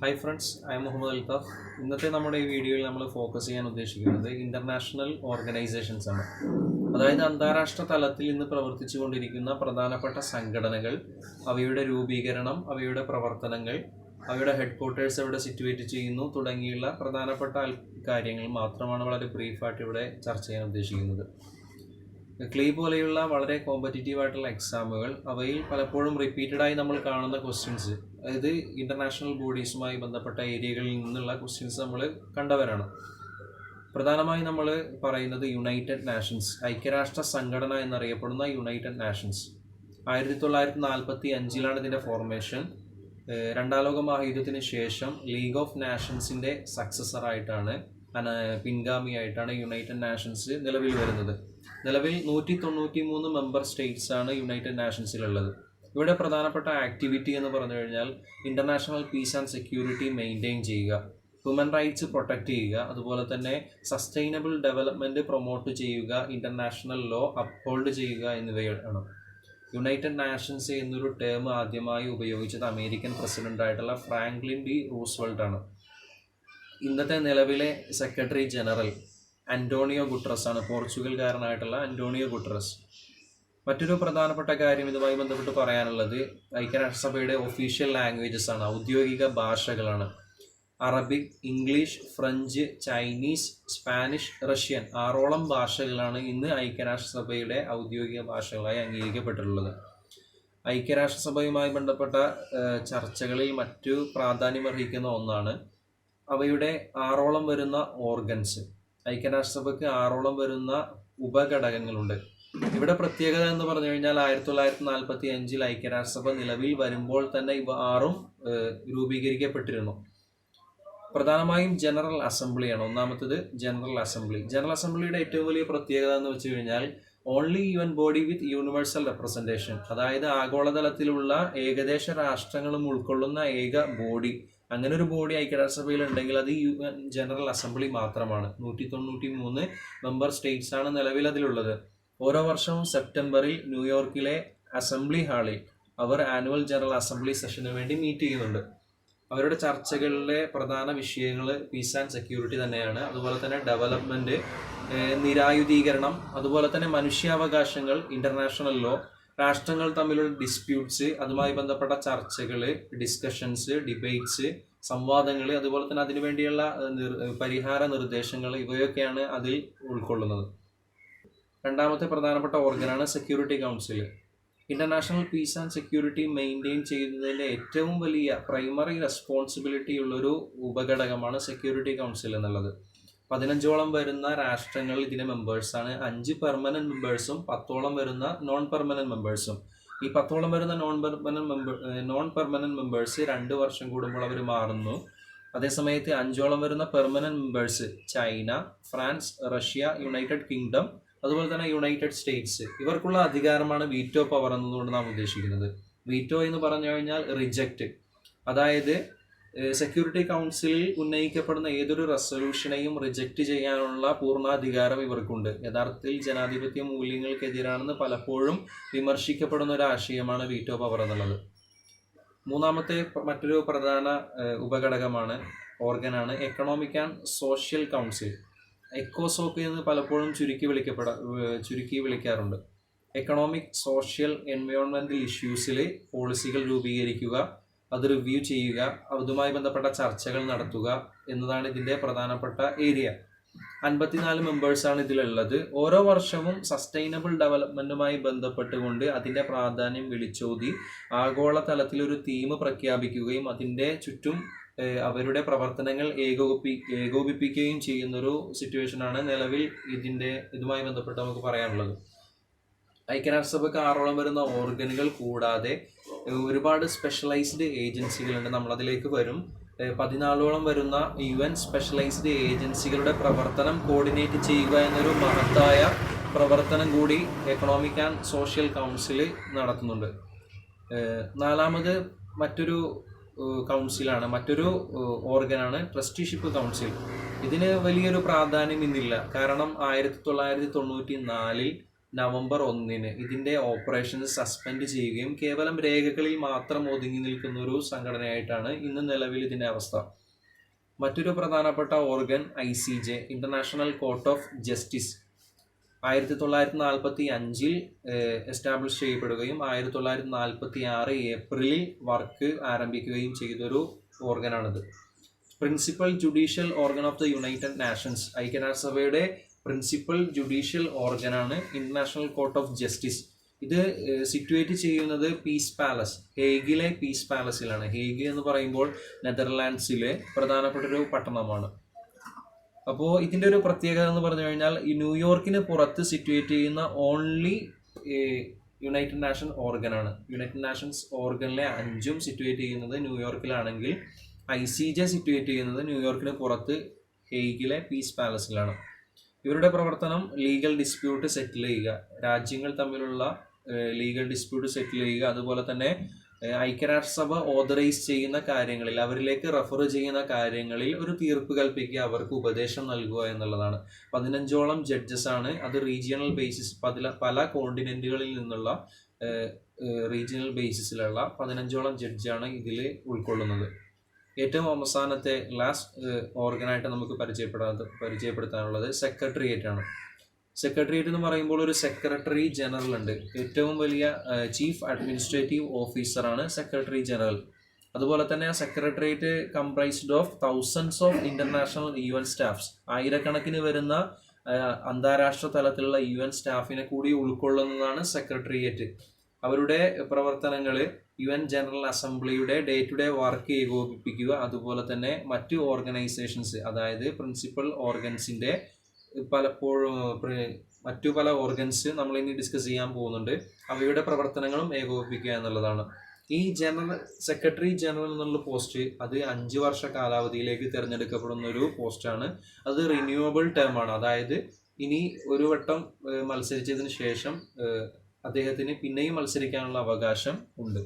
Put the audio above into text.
Hi friends, I'm Muhammad Althaf. ഇന്നത്തെ നമ്മുടെ ഈ വീഡിയോയിൽ നമ്മൾ ഫോക്കസ് ചെയ്യാൻ ഉദ്ദേശിക്കുന്നത് ഇൻ്റർനാഷണൽ ഓർഗനൈസേഷൻസ് ആണ്. അതായത് അന്താരാഷ്ട്ര തലത്തിൽ ഇന്ന് പ്രവർത്തിച്ചു കൊണ്ടിരിക്കുന്ന പ്രധാനപ്പെട്ട സംഘടനകൾ, അവയുടെ രൂപീകരണം, അവയുടെ പ്രവർത്തനങ്ങൾ, അവയുടെ ഹെഡ് ക്വാർട്ടേഴ്സ് എവിടെ സിറ്റുവേറ്റ് ചെയ്യുന്നു തുടങ്ങിയുള്ള പ്രധാനപ്പെട്ട കാര്യങ്ങൾ മാത്രമാണ് വളരെ ബ്രീഫായിട്ട് ഇവിടെ ചർച്ച ചെയ്യാൻ ഉദ്ദേശിക്കുന്നത്. KLEE പോലെയുള്ള വളരെ കോമ്പറ്റീറ്റീവ് ആയിട്ടുള്ള എക്സാമുകൾ, അവയിൽ പലപ്പോഴും റിപ്പീറ്റഡായി നമ്മൾ കാണുന്ന ക്വസ്റ്റ്യൻസ്, അതായത് ഇൻ്റർനാഷണൽ ബോഡീസുമായി ബന്ധപ്പെട്ട ഏരിയകളിൽ നിന്നുള്ള ക്വസ്റ്റ്യൻസ് നമ്മൾ കണ്ടവരാണ്. പ്രധാനമായും നമ്മൾ പറയുന്നത് യുണൈറ്റഡ് നാഷൻസ്, ഐക്യരാഷ്ട്ര സംഘടന എന്നറിയപ്പെടുന്ന യുണൈറ്റഡ് നാഷൻസ്. 1945 ഇതിൻ്റെ ഫോർമേഷൻ. രണ്ടാം ലോക മഹായുദ്ധത്തിന് ശേഷം ലീഗ് ഓഫ് നാഷൻസിൻ്റെ സക്സസറായിട്ടാണ്, പിൻഗാമിയായിട്ടാണ് യുണൈറ്റഡ് നാഷൻസ് നിലവിൽ വരുന്നത്. നിലവിൽ 193 മെമ്പർ സ്റ്റേറ്റ്സ് ആണ് യുണൈറ്റഡ് നാഷൻസിലുള്ളത്. ഇവിടെ പ്രധാനപ്പെട്ട ആക്ടിവിറ്റി എന്ന് പറഞ്ഞു കഴിഞ്ഞാൽ international peace and security maintain ചെയ്യുക, ഹ്യൂമൻ റൈറ്റ്സ് പ്രൊട്ടക്റ്റ് ചെയ്യുക, അതുപോലെ തന്നെ സസ്റ്റൈനബിൾ ഡെവലപ്മെൻറ്റ് പ്രൊമോട്ട് ചെയ്യുക, ഇൻ്റർനാഷണൽ ലോ അപ്ഹോൾഡ് ചെയ്യുക എന്നിവയാണ്. യുണൈറ്റഡ് നാഷൻസ് എന്നൊരു ടേം ആദ്യമായി ഉപയോഗിച്ചത് അമേരിക്കൻ പ്രസിഡൻ്റായിട്ടുള്ള ഫ്രാങ്ക്ലിൻ ഡി റൂസ്വെൽറ്റ് ആണ്. ഇന്നത്തെ നിലവിലെ സെക്രട്ടറി ജനറൽ അന്റോണിയോ ഗുട്ടറസ് ആണ്, പോർച്ചുഗൽകാരനായിട്ടുള്ള അന്റോണിയോ ഗുട്ടറസ്. മറ്റൊരു പ്രധാനപ്പെട്ട കാര്യം ഇതുമായി ബന്ധപ്പെട്ട് പറയാനുള്ളത് ഐക്യരാഷ്ട്രസഭയുടെ ഒഫീഷ്യൽ ലാംഗ്വേജസ് ആണ്, ഔദ്യോഗിക ഭാഷകളാണ്. Arabic, English, French, Chinese, Spanish, Russian 6ഓളം ഭാഷകളാണ് ഇന്ന് ഐക്യരാഷ്ട്രസഭയുടെ ഔദ്യോഗിക ഭാഷകളായി അംഗീകരിക്കപ്പെട്ടിട്ടുള്ളത്. ഐക്യരാഷ്ട്രസഭയുമായി ബന്ധപ്പെട്ട ചർച്ചകളിൽ മറ്റു പ്രാധാന്യമർഹിക്കുന്ന ഒന്നാണ് അവയുടെ 6ഓളം വരുന്ന ഓർഗൻസ്. ഐക്യരാഷ്ട്രസഭയ്ക്ക് 6ഓളം വരുന്ന ഉപഘടകങ്ങളുണ്ട്. ഇവിടെ പ്രത്യേകത എന്ന് പറഞ്ഞു കഴിഞ്ഞാൽ 1945 ഐക്യരാഷ്ട്രസഭ നിലവിൽ വരുമ്പോൾ തന്നെ ഇവ 6ഉം രൂപീകരിക്കപ്പെട്ടിരുന്നു. പ്രധാനമായും ജനറൽ അസംബ്ലിയാണ് ഒന്നാമത്തത്. ജനറൽ അസംബ്ലിയുടെ ഏറ്റവും വലിയ പ്രത്യേകത എന്ന് വെച്ച് കഴിഞ്ഞാൽ only UN body with universal representation, അതായത് ആഗോളതലത്തിലുള്ള ഏകദേശ രാഷ്ട്രങ്ങളും ഉൾക്കൊള്ളുന്ന ഏക ബോഡി. അങ്ങനെ ഒരു ബോഡി ഐക്യരാഷ്ട്രസഭയിൽ ഉണ്ടെങ്കിൽ അത് UN ജനറൽ അസംബ്ലി മാത്രമാണ്. 193 മെമ്പർ സ്റ്റേറ്റ്സ് ആണ് നിലവിൽ അതിലുള്ളത്. ഓരോ വർഷവും സെപ്റ്റംബറിൽ ന്യൂയോർക്കിലെ അസംബ്ലി ഹാളിൽ അവർ ആനുവൽ ജനറൽ അസംബ്ലി സെഷന് വേണ്ടി മീറ്റ് ചെയ്യുന്നുണ്ട്. അവരുടെ ചർച്ചകളിലെ പ്രധാന വിഷയങ്ങൾ പീസ് ആൻഡ് സെക്യൂരിറ്റി തന്നെയാണ്. അതുപോലെ തന്നെ ഡെവലപ്മെൻറ്റ്, നിരായുധീകരണം, അതുപോലെ തന്നെ മനുഷ്യാവകാശങ്ങൾ, ഇൻ്റർനാഷണൽ ലോ, രാഷ്ട്രങ്ങൾ തമ്മിലുള്ള ഡിസ്പ്യൂട്ട്സ്, അതുമായി ബന്ധപ്പെട്ട ചർച്ചകൾ, ഡിസ്കഷൻസ്, ഡിബേറ്റ്സ്, സംവാദങ്ങൾ, അതുപോലെ തന്നെ അതിനുവേണ്ടിയുള്ള പരിഹാര നിർദ്ദേശങ്ങൾ, ഇവയൊക്കെയാണ് അതിൽ ഉൾക്കൊള്ളുന്നത്. രണ്ടാമത്തെ പ്രധാനപ്പെട്ട ഓർഗനാണ് security council. International peace and security maintain ചെയ്യുന്നതിൻ്റെ ഏറ്റവും വലിയ പ്രൈമറി റെസ്പോൺസിബിലിറ്റി ഉള്ളൊരു ഉപഘടകമാണ് സെക്യൂരിറ്റി കൗൺസിൽ എന്നുള്ളത്. 15ഓളം വരുന്ന രാഷ്ട്രങ്ങൾ ഇതിൻ്റെ മെമ്പേഴ്സാണ്. 5 പെർമനൻറ്റ് മെമ്പേഴ്സും 10ഓളം വരുന്ന നോൺ പെർമനൻറ്റ് മെമ്പേഴ്സും. ഈ 10ഓളം വരുന്ന നോൺ പെർമനൻറ്റ് മെമ്പേഴ്സ് 2 വർഷം കൂടുമ്പോൾ അവർ മാറുന്നു. അതേസമയത്ത് 5ഓളം വരുന്ന permanent members China, France, Russia, United kingdom, അതുപോലെ തന്നെ യുണൈറ്റഡ് സ്റ്റേറ്റ്സ്, ഇവർക്കുള്ള അധികാരമാണ് വീറ്റോ പവർ എന്നതുകൊണ്ട് നാം ഉദ്ദേശിക്കുന്നത്. വീറ്റോ എന്ന് പറഞ്ഞു കഴിഞ്ഞാൽ റിജക്റ്റ്, അതായത് സെക്യൂരിറ്റി കൗൺസിലിൽ ഉന്നയിക്കപ്പെടുന്ന ഏതൊരു റെസൊല്യൂഷനെയും റിജക്റ്റ് ചെയ്യാനുള്ള പൂർണ്ണാധികാരം ഇവർക്കുണ്ട്. യഥാർത്ഥത്തിൽ ജനാധിപത്യ മൂല്യങ്ങൾക്കെതിരാണെന്ന് പലപ്പോഴും വിമർശിക്കപ്പെടുന്ന ഒരു ആശയമാണ് വീറ്റോ പവർ എന്നുള്ളത്. മൂന്നാമത്തെ മറ്റൊരു പ്രധാന ഉപഘടകമാണ്, ഓർഗനാണ് എക്കണോമിക് ആൻഡ് സോഷ്യൽ കൗൺസിൽ. എക്കോസോക്ക് എന്ന് പലപ്പോഴും ചുരുക്കി വിളിക്കാറുണ്ട്. എക്കണോമിക്, സോഷ്യൽ, എൻവയോൺമെൻറ്റൽ ഇഷ്യൂസിൽ പോളിസികൾ രൂപീകരിക്കുക, അത് റിവ്യൂ ചെയ്യുക, അതുമായി ബന്ധപ്പെട്ട ചർച്ചകൾ നടത്തുക എന്നതാണ് ഇതിൻ്റെ പ്രധാനപ്പെട്ട ഏരിയ. 54 മെമ്പേഴ്സാണ് ഇതിലുള്ളത്. ഓരോ വർഷവും സസ്റ്റൈനബിൾ ഡെവലപ്മെൻറ്റുമായി ബന്ധപ്പെട്ടുകൊണ്ട് അതിൻ്റെ പ്രാധാന്യം വിളിച്ചോതി ആഗോളതലത്തിലൊരു തീം പ്രഖ്യാപിക്കുകയും അതിൻ്റെ ചുറ്റും അവരുടെ പ്രവർത്തനങ്ങൾ ഏകോപിപ്പിക്കുകയും ചെയ്യുന്നൊരു സിറ്റുവേഷനാണ് നിലവിൽ ഇതുമായി ബന്ധപ്പെട്ട് നമുക്ക് പറയാനുള്ളത്. ഐക്യരാഷ്ട്രസഭയ്ക്ക് 6ഓളം വരുന്ന ഓർഗനുകൾ കൂടാതെ ഒരുപാട് സ്പെഷ്യലൈസ്ഡ് ഏജൻസികളുണ്ട്. നമ്മളതിലേക്ക് വരും. 14ഓളം വരുന്ന UN സ്പെഷ്യലൈസ്ഡ് ഏജൻസികളുടെ പ്രവർത്തനം കോർഡിനേറ്റ് ചെയ്യുക എന്നൊരു മഹത്തായ പ്രവർത്തനം കൂടി എക്കണോമിക് ആൻഡ് സോഷ്യൽ കൗൺസിൽ നടത്തുന്നുണ്ട്. നാലാമത് മറ്റൊരു കൗൺസിലാണ്, മറ്റൊരു ഓർഗനാണ് ട്രസ്റ്റിഷിപ്പ് കൗൺസിൽ. ഇതിന് വലിയൊരു പ്രാധാന്യം ഇന്നില്ല. കാരണം 1994 നവംബർ 1 ഇതിൻ്റെ ഓപ്പറേഷൻ സസ്പെൻഡ് ചെയ്യുകയും കേവലം രേഖകളിൽ മാത്രം ഒതുങ്ങി നിൽക്കുന്ന ഒരു സംഘടനയായിട്ടാണ് ഇന്ന് നിലവിൽ ഇതിൻ്റെ അവസ്ഥ. മറ്റൊരു പ്രധാനപ്പെട്ട organ ICJ, international court of justice, 1945 establish ചെയ്യപ്പെടുകയും 1946 ഏപ്രിലിൽ വർക്ക് ആരംഭിക്കുകയും ചെയ്തൊരു ഓർഗനാണിത്. Principal judicial organ of the United Nations, ഐക്യരാഷ്ട്രസഭയുടെ പ്രിൻസിപ്പൽ ജുഡീഷ്യൽ ഓർഗനാണ് ഇന്റർനാഷണൽ കോർട്ട് ഓഫ് ജസ്റ്റിസ്. ഇത് സിറ്റുവേറ്റ് ചെയ്യുന്നത് പീസ് പാലസ്, ഹേഗിലെ പീസ് പാലസിലാണ്. ഹേഗ് എന്ന് പറയുമ്പോൾ നെതർലാൻഡ്സിലെ പ്രധാനപ്പെട്ട ഒരു പട്ടണമാണ്. അപ്പോൾ ഇതിൻ്റെ ഒരു പ്രത്യേകത എന്ന് പറഞ്ഞു കഴിഞ്ഞാൽ ഈ ന്യൂയോർക്കിന് പുറത്ത് സിറ്റുവേറ്റ് ചെയ്യുന്ന ഓൺലി യുണൈറ്റഡ് നാഷൻ ഓർഗനാണ്. യുണൈറ്റഡ് നാഷൻസ് ഓർഗനിലെ 5ഉം സിറ്റുവേറ്റ് ചെയ്യുന്നത് ന്യൂയോർക്കിലാണെങ്കിൽ ICJ സിറ്റുവേറ്റ് ചെയ്യുന്നത് ന്യൂയോർക്കിന് പുറത്ത് ഹേഗിലെ പീസ് പാലസിലാണ്. ഇവരുടെ പ്രവർത്തനം ലീഗൽ ഡിസ്പ്യൂട്ട് സെറ്റിൽ ചെയ്യുക, രാജ്യങ്ങൾ തമ്മിലുള്ള ലീഗൽ ഡിസ്പ്യൂട്ട് സെറ്റിൽ ചെയ്യുക, അതുപോലെ തന്നെ ഐക്യരാഷ്ട്രസഭ ഓതറൈസ് ചെയ്യുന്ന കാര്യങ്ങളിൽ, അവരിലേക്ക് റെഫർ ചെയ്യുന്ന കാര്യങ്ങളിൽ ഒരു തീർപ്പ് കൽപ്പിക്കുക, അവർക്ക് ഉപദേശം നൽകുക എന്നുള്ളതാണ്. 15ഓളം ജഡ്ജസ് ആണ്. അത് റീജിയണൽ ബേസിസ്, പല കോണ്ടിനെന്റുകളിൽ നിന്നുള്ള റീജിയണൽ ബേസിസിലുള്ള 15ഓളം ജഡ്ജാണ് ഇതിൽ ഉൾക്കൊള്ളുന്നത്. ഏറ്റവും അവസാനത്തെ ലാസ്റ്റ് ഓർഗനായിട്ട് നമുക്ക് പരിചയപ്പെടുത്താനുള്ളത് സെക്രട്ടേറിയറ്റ് ആണ്. സെക്രട്ടേറിയറ്റ് എന്ന് പറയുമ്പോൾ ഒരു സെക്രട്ടറി ജനറൽ ഉണ്ട്. ഏറ്റവും വലിയ ചീഫ് അഡ്മിനിസ്ട്രേറ്റീവ് ഓഫീസറാണ് സെക്രട്ടറി ജനറൽ. അതുപോലെ തന്നെ secretariat comprised of thousands of international UN staffs, ആയിരക്കണക്കിന് വരുന്ന അന്താരാഷ്ട്ര തലത്തിലുള്ള UN സ്റ്റാഫിനെ കൂടി ഉൾക്കൊള്ളുന്നതാണ് സെക്രട്ടേറിയറ്റ്. അവരുടെ പ്രവർത്തനങ്ങൾ UN ജനറൽ അസംബ്ലിയുടെ ഡേ ടു ഡേ വർക്ക് ഏകോപിപ്പിക്കുക, അതുപോലെ തന്നെ മറ്റു ഓർഗനൈസേഷൻസ്, അതായത് പ്രിൻസിപ്പൽ ഓർഗൻസിൻ്റെ പലപ്പോഴും മറ്റു പല ഓർഗൻസ് നമ്മൾ ഇനി ഡിസ്കസ് ചെയ്യാൻ പോകുന്നുണ്ട്, അവയുടെ പ്രവർത്തനങ്ങളും ഏകോപിപ്പിക്കുക എന്നുള്ളതാണ്. ഈ സെക്രട്ടറി ജനറൽ എന്നുള്ള പോസ്റ്റ് അത് 5 വർഷ കാലാവധിയിലേക്ക് തിരഞ്ഞെടുക്കപ്പെടുന്ന ഒരു പോസ്റ്റാണ്. അത് റിന്യൂവബിൾ ടേം ആണ്. അതായത് ഇനി ഒരു വട്ടം മത്സരിച്ചതിന് ശേഷം അദ്ദേഹത്തിന് പിന്നെയും മത്സരിക്കാനുള്ള അവകാശം ഉണ്ട്.